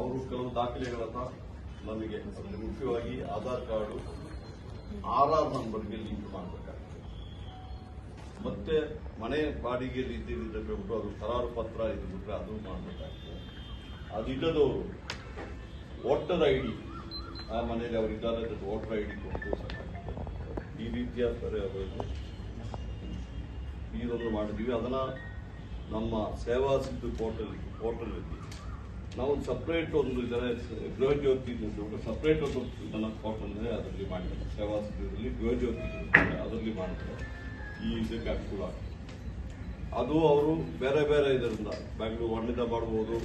ಅವರು ಕೆಲವು ದಾಖಲೆಗಳನ್ನ ನಮಗೆ ಮುಖ್ಯವಾಗಿ ಆಧಾರ್ ಕಾರ್ಡು ಆಧಾರ್ ನಂಬರ್ಗೆ ಲಿಂಕ್ ಮಾಡಬೇಕಾಗ್ತದೆ. ಮತ್ತೆ ಮನೆ ಬಾಡಿಗೆ ರೀತಿಯಲ್ಲಿ ಬಿಟ್ಟು ಅದು ಕರಾರು ಪತ್ರ ಇದು ಬಿಟ್ಟರೆ ಅದು ಮಾಡಬೇಕಾಗ್ತದೆ. ಅದಿಲ್ಲದವರು ವೋಟರ್ ಐಡಿ ಆ ಮನೆಯಲ್ಲಿ ಅವರು ಇದ್ದಾರೆ ವೋಟರ್ ಐಡಿ ಕೊಟ್ಟು ಸಾಕಾಗ್ತದೆ. ಈ ರೀತಿಯ ಇದೊಂದು ಮಾಡಿದ್ದೀವಿ. ಅದನ್ನ ನಮ್ಮ ಸೇವಾ ಸಿಂಧು ಪೋರ್ಟಲ್ ನಾವು ಸಪ್ರೇಟ್ ಒಂದು ಇದರ ಗೃಹ ಜ್ಯೋತಿ ಸಪ್ರೇಟ್ ಒಂದು ಇದನ್ನ ಪೋರ್ಟಲ್ ಅದರಲ್ಲಿ ಮಾಡಿದ್ದಾರೆ. ಸೇವಾ ಸಿಂಧುದಲ್ಲಿ ಗೃಹ ಜ್ಯೋತಿ ಅದರಲ್ಲಿ ಮಾಡಿದ್ದಾರೆ. ಈ ಇದಕ್ಕೆ ಅನುಕೂಲ ಅದು ಅವರು ಬೇರೆ ಬೇರೆ ಇದರಿಂದ ಬ್ಯಾಂಗ್ಳೂರು ಒಳ್ಳೆದ ಮಾಡಬಹುದು.